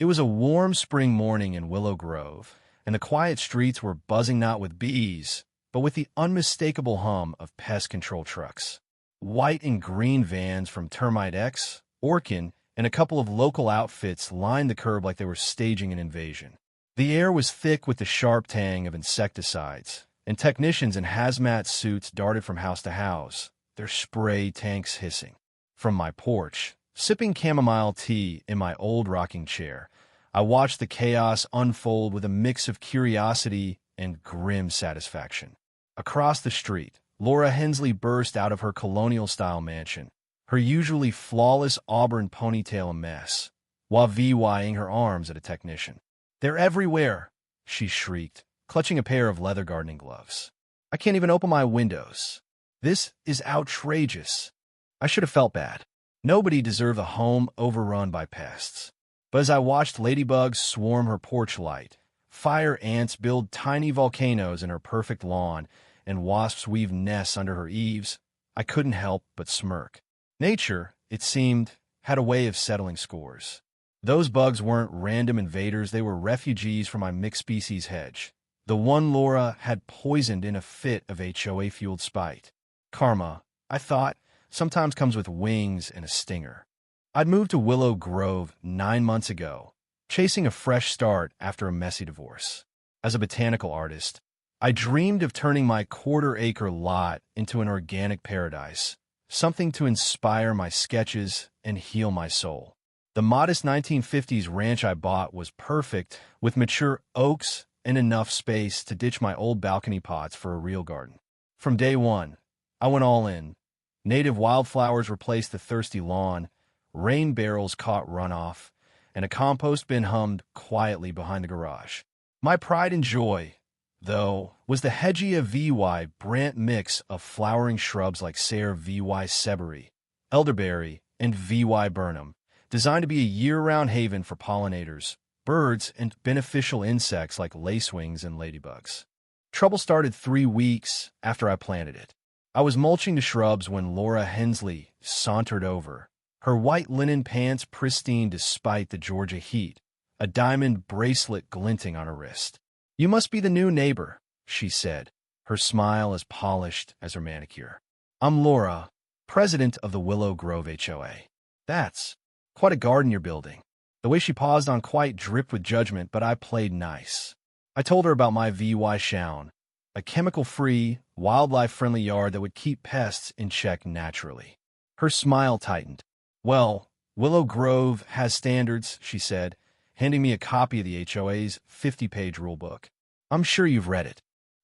It was a warm spring morning in Willow Grove, and the quiet streets were buzzing not with bees, but with the unmistakable hum of pest control trucks. White and green vans from Termite X, Orkin, and a couple of local outfits lined the curb like they were staging an invasion. The air was thick with the sharp tang of insecticides, and technicians in hazmat suits darted from house to house, their spray tanks hissing. From my porch, sipping chamomile tea in my old rocking chair, I watched the chaos unfold with a mix of curiosity and grim satisfaction. Across the street, Laura Hensley burst out of her colonial-style mansion, her usually flawless auburn ponytail a mess, while VYing her arms at a technician. "They're everywhere," she shrieked, clutching a pair of leather gardening gloves. "I can't even open my windows. This is outrageous." I should have felt bad. Nobody deserved a home overrun by pests. But as I watched ladybugs swarm her porch light, fire ants build tiny volcanoes in her perfect lawn, and wasps weave nests under her eaves, I couldn't help but smirk. Nature, it seemed, had a way of settling scores. Those bugs weren't random invaders, they were refugees from my mixed-species hedge, the one Laura had poisoned in a fit of HOA-fueled spite. Karma, I thought, sometimes comes with wings and a stinger. I'd moved to Willow Grove 9 months ago, chasing a fresh start after a messy divorce. As a botanical artist, I dreamed of turning my quarter-acre lot into an organic paradise, something to inspire my sketches and heal my soul. The modest 1950s ranch I bought was perfect, with mature oaks and enough space to ditch my old balcony pots for a real garden. From day one, I went all in. Native wildflowers replaced the thirsty lawn, rain barrels caught runoff, and a compost bin hummed quietly behind the garage. My pride and joy, though, was the Hedgia VY Brant mix of flowering shrubs like Sayre VY Sebury, elderberry, and VY Burnham, designed to be a year-round haven for pollinators, birds, and beneficial insects like lacewings and ladybugs. Trouble started 3 weeks after I planted it. I was mulching the shrubs when Laura Hensley sauntered over, her white linen pants pristine despite the Georgia heat, a diamond bracelet glinting on her wrist. "You must be the new neighbor," she said, her smile as polished as her manicure. "I'm Laura, president of the Willow Grove HOA. That's quite a garden you're building." The way she paused on quite dripped with judgment, but I played nice. I told her about my VY Shown, a chemical-free, wildlife-friendly yard that would keep pests in check naturally. Her smile tightened. "Well, Willow Grove has standards," she said, handing me a copy of the HOA's 50-page rulebook. "I'm sure you've read it."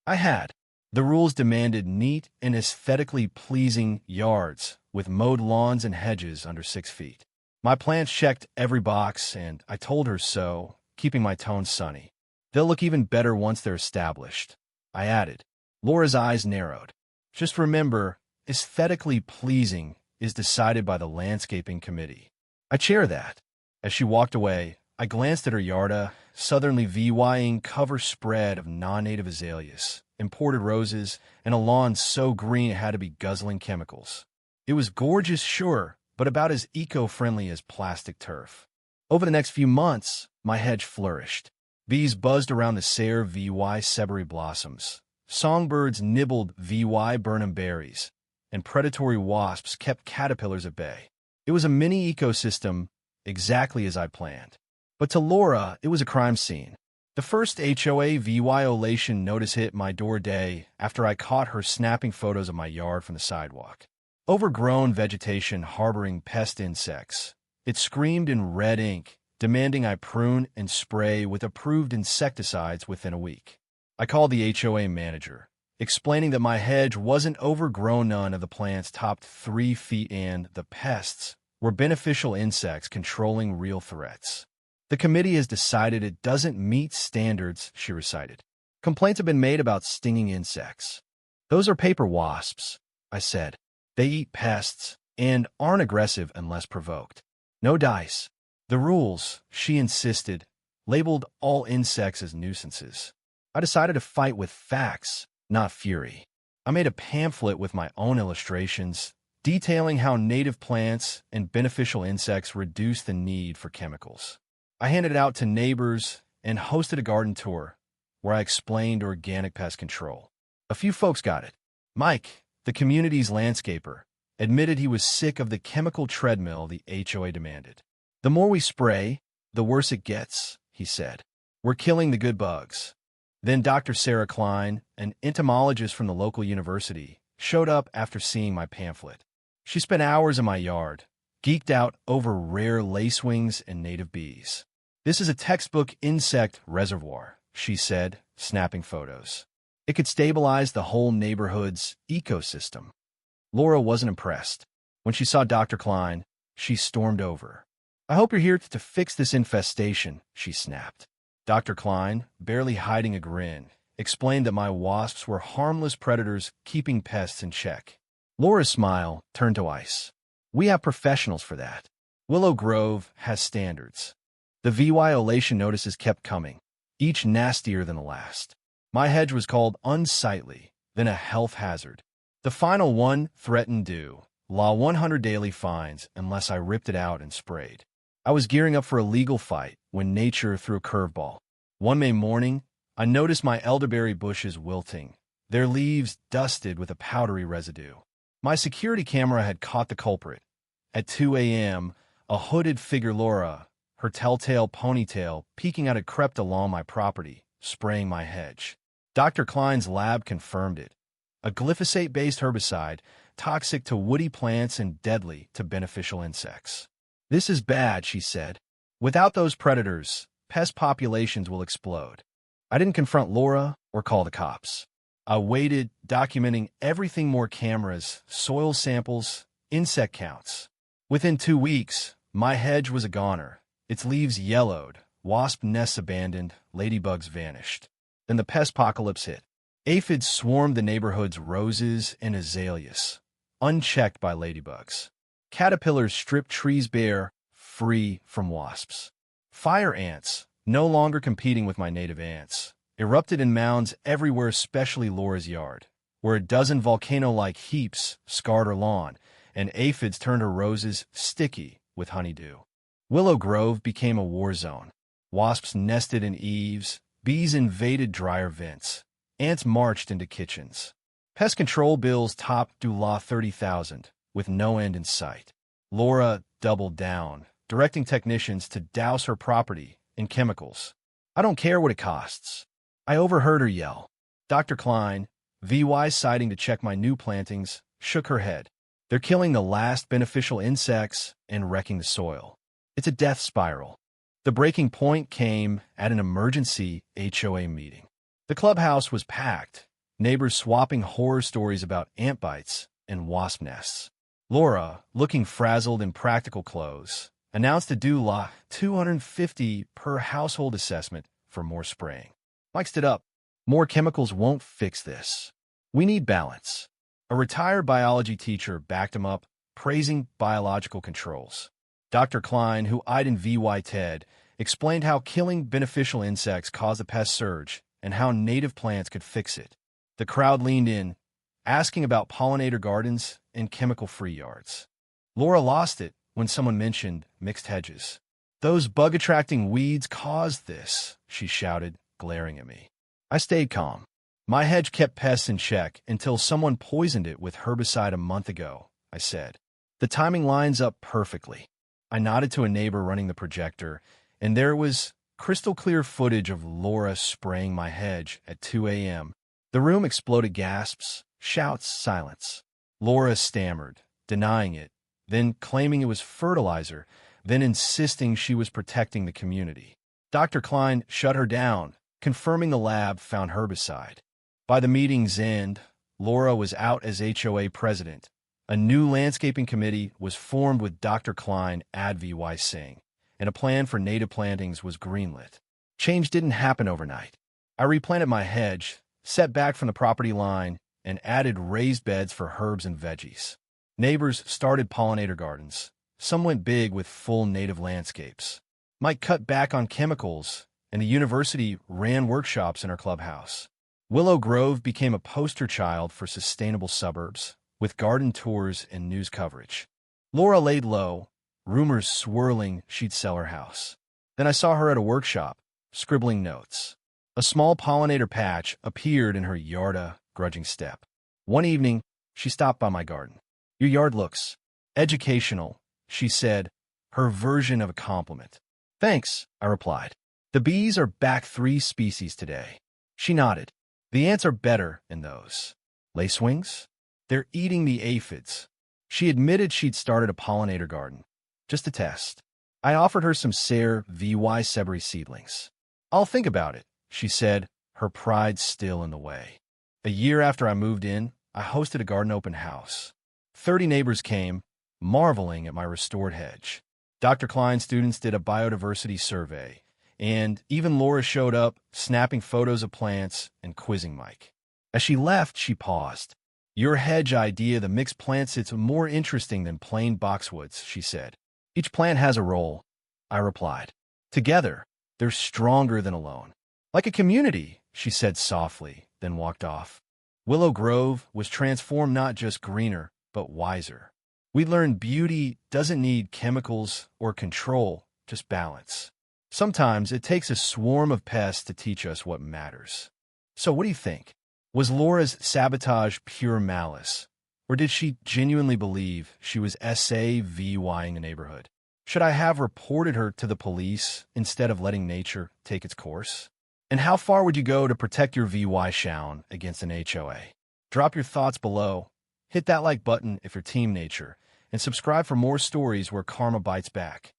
I had. The rules demanded neat and aesthetically pleasing yards, with mowed lawns and hedges under 6 feet. My plants checked every box, and I told her so, keeping my tone sunny. "They'll look even better once they're established," I added. Laura's eyes narrowed. "Just remember, aesthetically pleasing is decided by the landscaping committee." I chair that. As she walked away, I glanced at her yarda, southernly VYing cover spread of non-native azaleas, imported roses, and a lawn so green it had to be guzzling chemicals. It was gorgeous, sure, but about as eco-friendly as plastic turf. Over the next few months, my hedge flourished. Bees buzzed around the Sayre VY Sebury blossoms. Songbirds nibbled VY Burnham berries, and predatory wasps kept caterpillars at bay. It was a mini ecosystem, exactly as I planned. But to Laura, it was a crime scene. The first HOA violation notice hit my door day after I caught her snapping photos of my yard from the sidewalk. Overgrown vegetation harboring pest insects. It screamed in red ink, demanding I prune and spray with approved insecticides within a week. I called the HOA manager, explaining that my hedge wasn't overgrown, none of the plants topped 3 feet, and the pests were beneficial insects controlling real threats. "The committee has decided it doesn't meet standards," she recited. "Complaints have been made about stinging insects." "Those are paper wasps," I said. "They eat pests and aren't aggressive unless provoked." "No dice." The rules, she insisted, labeled all insects as nuisances. I decided to fight with facts, not fury. I made a pamphlet with my own illustrations, detailing how native plants and beneficial insects reduce the need for chemicals. I handed it out to neighbors and hosted a garden tour where I explained organic pest control. A few folks got it. Mike, the community's landscaper, admitted he was sick of the chemical treadmill the HOA demanded. The more we spray, the worse it gets, he said. We're killing the good bugs. Then Dr. Sarah Klein, an entomologist from the local university, showed up after seeing my pamphlet. She spent hours in my yard, geeked out over rare lacewings and native bees. This is a textbook insect reservoir, she said, snapping photos. It could stabilize the whole neighborhood's ecosystem. Laura wasn't impressed. When she saw Dr. Klein, she stormed over. I hope you're here to fix this infestation, she snapped. Dr. Klein, barely hiding a grin, explained that my wasps were harmless predators keeping pests in check. Laura's smile turned to ice. We have professionals for that. Willow Grove has standards. The violation notices kept coming, each nastier than the last. My hedge was called unsightly, then a health hazard. The final one threatened law 100 daily fines unless I ripped it out and sprayed. I was gearing up for a legal fight when nature threw a curveball. One May morning, I noticed my elderberry bushes wilting, their leaves dusted with a powdery residue. My security camera had caught the culprit. At 2 a.m., a hooded figure Laura, her telltale ponytail peeking out, had crept along my property, spraying my hedge. Dr. Klein's lab confirmed it. A glyphosate-based herbicide, toxic to woody plants and deadly to beneficial insects. This is bad, she said. Without those predators, pest populations will explode. I didn't confront Laura or call the cops. I waited, documenting everything: more cameras, soil samples, insect counts. Within 2 weeks, my hedge was a goner. Its leaves yellowed, wasp nests abandoned, ladybugs vanished. Then the pest apocalypse hit. Aphids swarmed the neighborhood's roses and azaleas, unchecked by ladybugs. Caterpillars stripped trees bare, free from wasps. Fire ants, no longer competing with my native ants, erupted in mounds everywhere, especially Laura's yard, where a dozen volcano-like heaps scarred her lawn, and aphids turned her roses sticky with honeydew. Willow Grove became a war zone. Wasps nested in eaves, bees invaded dryer vents, ants marched into kitchens. Pest control bills topped law 30,000, with no end in sight. Laura doubled down, directing technicians to douse her property in chemicals. I don't care what it costs. I overheard her yell. Dr. Klein, VY sighting to check my new plantings, shook her head. They're killing the last beneficial insects and wrecking the soil. It's a death spiral. The breaking point came at an emergency HOA meeting. The clubhouse was packed, neighbors swapping horror stories about ant bites and wasp nests. Laura, looking frazzled in practical clothes, announced a law $250 per household assessment for more spraying. Mike stood up. More chemicals won't fix this. We need balance. A retired biology teacher backed him up, praising biological controls. Dr. Klein, who eyed in VY TED, explained how killing beneficial insects caused a pest surge and how native plants could fix it. The crowd leaned in, asking about pollinator gardens and chemical-free yards. Laura lost it when someone mentioned mixed hedges. Those bug-attracting weeds caused this, she shouted, glaring at me. I stayed calm. My hedge kept pests in check until someone poisoned it with herbicide a month ago, I said. The timing lines up perfectly. I nodded to a neighbor running the projector, and there was crystal-clear footage of Laura spraying my hedge at 2 a.m. The room exploded: gasps, shouts, silence. Laura stammered, denying it, then claiming it was fertilizer, then insisting she was protecting the community. Dr. Klein shut her down, confirming the lab found herbicide. By the meeting's end, Laura was out as HOA president. A new landscaping committee was formed with Dr. Klein advising, and a plan for native plantings was greenlit. Change didn't happen overnight. I replanted my hedge, set back from the property line, and added raised beds for herbs and veggies. Neighbors started pollinator gardens. Some went big with full native landscapes. Mike cut back on chemicals, and the university ran workshops in our clubhouse. Willow Grove became a poster child for sustainable suburbs, with garden tours and news coverage. Laura laid low, rumors swirling she'd sell her house. Then I saw her at a workshop, scribbling notes. A small pollinator patch appeared in her yarda, grudging step. One evening, she stopped by my garden. "Your yard looks educational," she said, her version of a compliment. "Thanks," I replied. "The bees are back 3 species today." She nodded. "The ants are better in those. Lacewings? They're eating the aphids." She admitted she'd started a pollinator garden. Just a test. I offered her some Ser vy Seberi seedlings. "I'll think about it," she said, her pride still in the way. A year after I moved in, I hosted a garden open house. 30 neighbors came, marveling at my restored hedge. Dr. Klein's students did a biodiversity survey, and even Laura showed up, snapping photos of plants and quizzing Mike. As she left, she paused. "Your hedge idea, the mixed plants, it's more interesting than plain boxwoods," she said. "Each plant has a role," I replied. "Together, they're stronger than alone. Like a community," she said softly, then walked off. Willow Grove was transformed not just greener, but wiser. We learned beauty doesn't need chemicals or control, just balance. Sometimes it takes a swarm of pests to teach us what matters. So what do you think? Was Laura's sabotage pure malice? Or did she genuinely believe she was SAVYing the neighborhood? Should I have reported her to the police instead of letting nature take its course? And how far would you go to protect your VY shown against an HOA? Drop your thoughts below. Hit that like button if you're Team Nature, and subscribe for more stories where karma bites back.